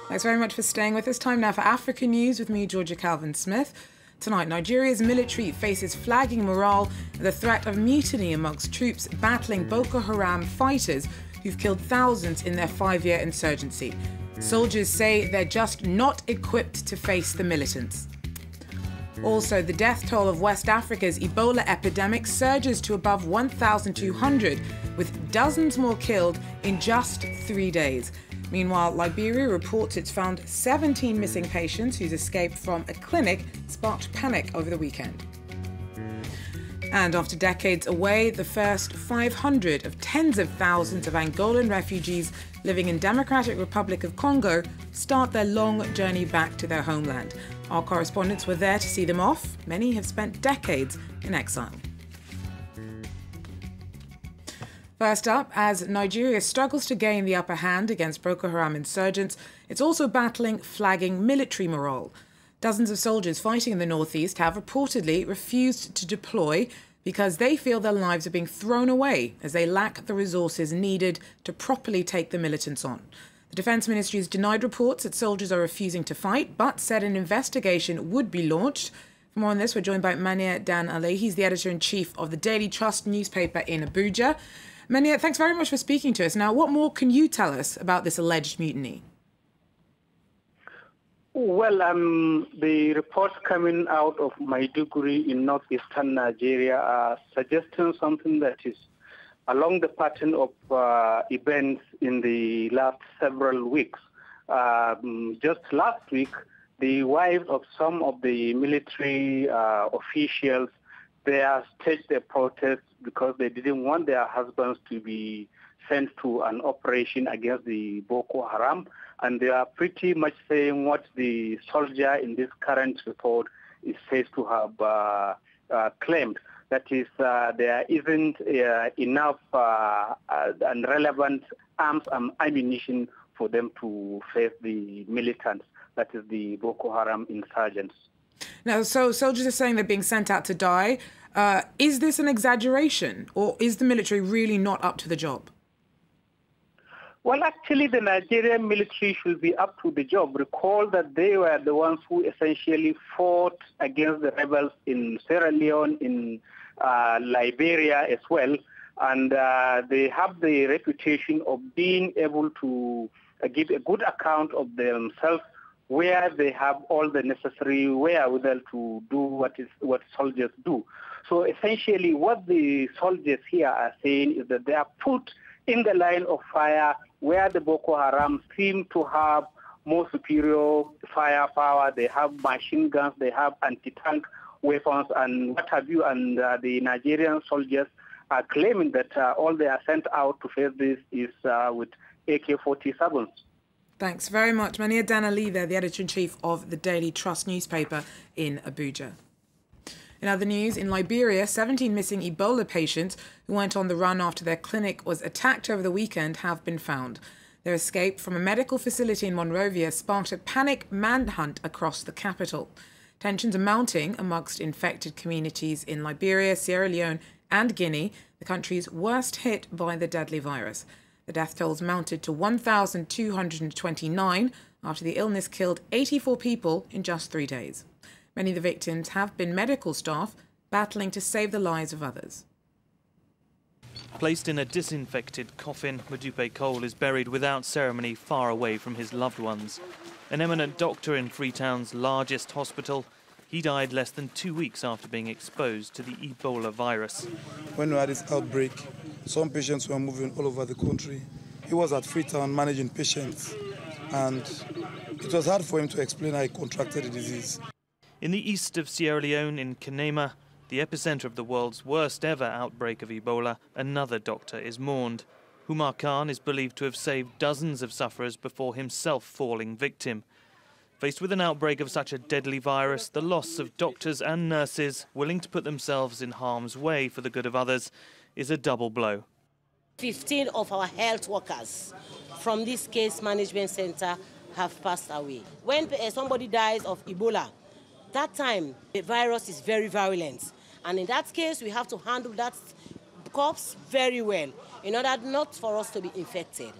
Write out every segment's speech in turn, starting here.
Thanks very much for staying with us. Time now for Africa News with me, Georgia Calvin-Smith. Tonight, Nigeria's military faces flagging morale and the threat of mutiny amongst troops battling Boko Haram fighters who've killed thousands in their 5-year insurgency. Soldiers say they're just not equipped to face the militants. Also, the death toll of West Africa's Ebola epidemic surges to above 1,200, with dozens more killed in just 3 days. Meanwhile, Liberia reports it's found 17 missing patients whose escape from a clinic sparked panic over the weekend. And after decades away, the first 500 of tens of thousands of Angolan refugees living in Democratic Republic of Congo start their long journey back to their homeland. Our correspondents were there to see them off. Many have spent decades in exile. First up, as Nigeria struggles to gain the upper hand against Boko Haram insurgents, it's also battling flagging military morale. Dozens of soldiers fighting in the northeast have reportedly refused to deploy because they feel their lives are being thrown away as they lack the resources needed to properly take the militants on. The Defence Ministry has denied reports that soldiers are refusing to fight, but said an investigation would be launched. For more on this, we're joined by Mania Dan Ale. He's the editor-in-chief of the Daily Trust newspaper in Abuja. Mania, thanks very much for speaking to us. Now, what more can you tell us about this alleged mutiny? Well, the reports coming out of Maiduguri in northeastern Nigeria are suggesting something that is along the pattern of events in the last several weeks. Just last week, the wives of some of the military officials, they staged a protest because they didn't want their husbands to be sent to an operation against the Boko Haram. And they are pretty much saying what the soldier in this current report is said to have claimed. That is, there isn't enough and relevant arms and ammunition for them to face the militants, that is the Boko Haram insurgents. Now, so soldiers are saying they're being sent out to die. Is this an exaggeration, or is the military really not up to the job? Well, actually, the Nigerian military should be up to the job. Recall that they were the ones who essentially fought against the rebels in Sierra Leone, in Liberia as well. And they have the reputation of being able to give a good account of themselves, where they have all the necessary wherewithal to do what soldiers do. So essentially what the soldiers here are saying is that they are put in the line of fire where the Boko Haram seem to have more superior firepower. They have machine guns, they have anti-tank weapons and what have you. And the Nigerian soldiers are claiming that all they are sent out to face this is with AK-47s. Thanks very much. Mania Dan Ale there, the editor-in-chief of the Daily Trust newspaper in Abuja. In other news, in Liberia, 17 missing Ebola patients who went on the run after their clinic was attacked over the weekend have been found. Their escape from a medical facility in Monrovia sparked a panic manhunt across the capital. Tensions are mounting amongst infected communities in Liberia, Sierra Leone and Guinea, the countries worst hit by the deadly virus. The death tolls mounted to 1,229 after the illness killed 84 people in just 3 days. Many of the victims have been medical staff battling to save the lives of others. Placed in a disinfected coffin, Modupe Cole is buried without ceremony far away from his loved ones. An eminent doctor in Freetown's largest hospital, he died less than 2 weeks after being exposed to the Ebola virus. When we had this outbreak, some patients were moving all over the country. He was at Freetown managing patients, and it was hard for him to explain how he contracted the disease. In the east of Sierra Leone, in Kenema, the epicenter of the world's worst ever outbreak of Ebola, another doctor is mourned. Umar Khan is believed to have saved dozens of sufferers before himself falling victim. Faced with an outbreak of such a deadly virus, the loss of doctors and nurses willing to put themselves in harm's way for the good of others is a double blow. 15 of our health workers from this case management center have passed away. When somebody dies of Ebola, that time the virus is very virulent. And in that case, we have to handle that corpse very well in order not for us to be infected.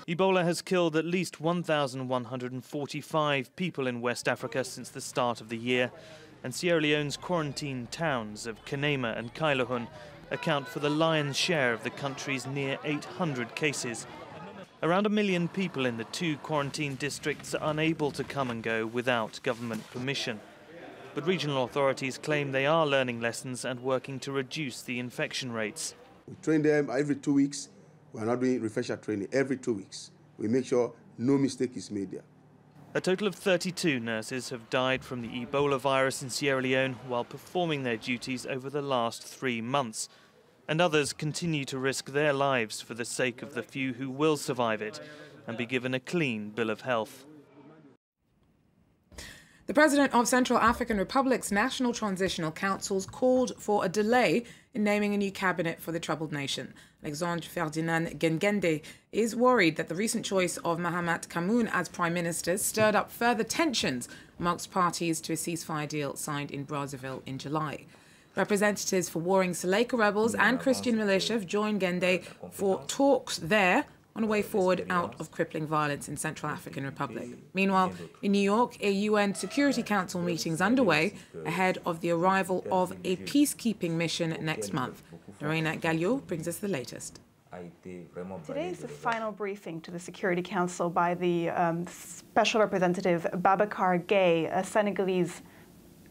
Ebola has killed at least 1,145 people in West Africa since the start of the year, and Sierra Leone's quarantine towns of Kenema and Kailahun account for the lion's share of the country's near 800 cases. Around 1 million people in the 2 quarantine districts are unable to come and go without government permission. But regional authorities claim they are learning lessons and working to reduce the infection rates. We train them every 2 weeks. We are not doing refresher training every 2 weeks. We make sure no mistake is made there. A total of 32 nurses have died from the Ebola virus in Sierra Leone while performing their duties over the last 3 months. And others continue to risk their lives for the sake of the few who will survive it and be given a clean bill of health. The president of Central African Republic's National Transitional Councils called for a delay in naming a new cabinet for the troubled nation. Alexandre Ferdinand Gengende is worried that the recent choice of Mahamat Kamoun as prime minister stirred up further tensions amongst parties to a ceasefire deal signed in Brazzaville in July. Representatives for warring Seleka rebels and Christian militia have joined Gende for talks there on a way forward out of crippling violence in Central African Republic. Meanwhile, in New York, a UN Security Council meeting is underway ahead of the arrival of a peacekeeping mission next month. Lorena Gallio brings us the latest. Today is the final briefing to the Security Council by the Special Representative Babacar Gaye, a Senegalese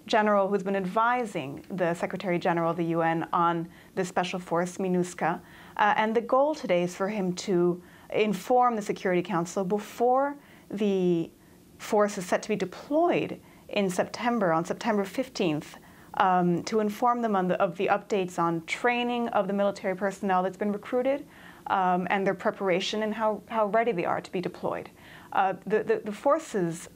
general who's been advising the Secretary General of the UN on the special force, MINUSCA. And the goal today is for him to inform the Security Council before the force is set to be deployed in September, on September 15th, to inform them of the updates on training of the military personnel that's been recruited and their preparation and how ready they are to be deployed. The forces,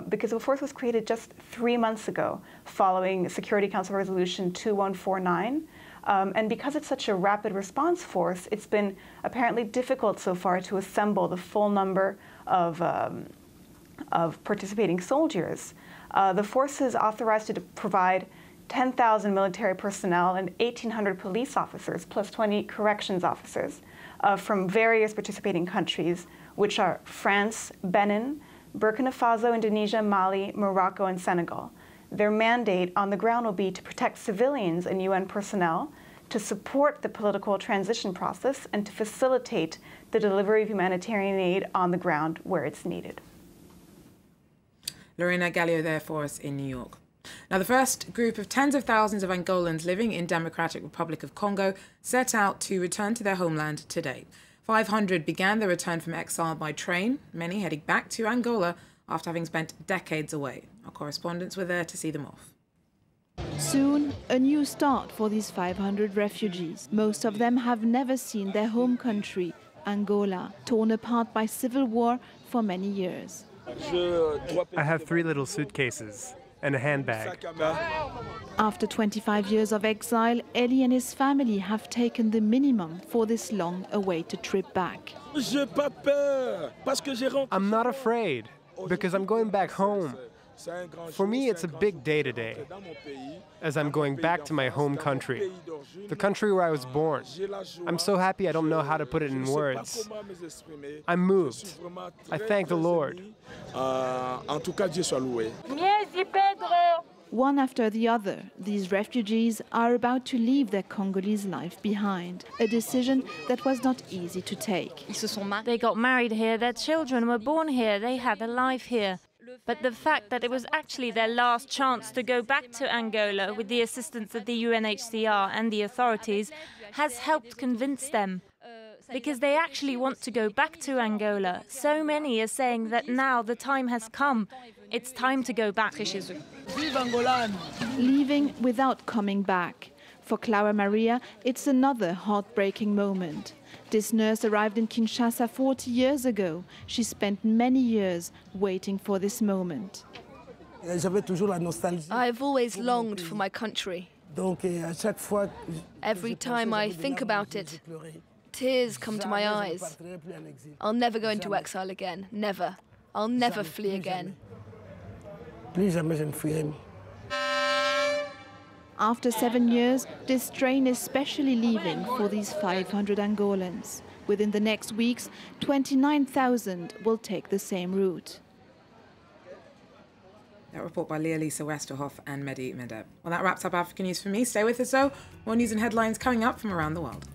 because the force was created just 3 months ago following Security Council Resolution 2149, and because it's such a rapid response force, it's been apparently difficult so far to assemble the full number of participating soldiers. The force is authorized to provide 10,000 military personnel and 1,800 police officers, plus 20 corrections officers from various participating countries, which are France, Benin, Burkina Faso, Indonesia, Mali, Morocco, and Senegal. Their mandate on the ground will be to protect civilians and UN personnel, to support the political transition process, and to facilitate the delivery of humanitarian aid on the ground where it's needed. Lorena Gallio there for us in New York. Now, the first group of tens of thousands of Angolans living in Democratic Republic of Congo set out to return to their homeland today. 500 began their return from exile by train, many heading back to Angola after having spent decades away. Our correspondents were there to see them off. Soon, a new start for these 500 refugees. Most of them have never seen their home country, Angola, torn apart by civil war for many years. I have 3 little suitcases and a handbag. After 25 years of exile, Eli and his family have taken the minimum for this long-awaited trip back. I'm not afraid, because I'm going back home. For me, it's a big day today, as I'm going back to my home country, the country where I was born. I'm so happy I don't know how to put it in words. I'm moved. I thank the Lord. One after the other, these refugees are about to leave their Congolese life behind, a decision that was not easy to take. They got married here, their children were born here, they had a life here. But the fact that it was actually their last chance to go back to Angola with the assistance of the UNHCR and the authorities has helped convince them. Because they actually want to go back to Angola. So many are saying that now the time has come. It's time to go back. Leaving without coming back. For Clara Maria, it's another heartbreaking moment. This nurse arrived in Kinshasa 40 years ago. She spent many years waiting for this moment. I've always longed for my country. Every time I think about it, tears come to my eyes. I'll never go into exile again, never. I'll never flee again. After 7 years, this train is specially leaving for these 500 Angolans. Within the next weeks, 29,000 will take the same route. That report by Leah-Lisa Westerhoff and Mehdi Medeb. Well, that wraps up African News for me. Stay with us, though. More news and headlines coming up from around the world.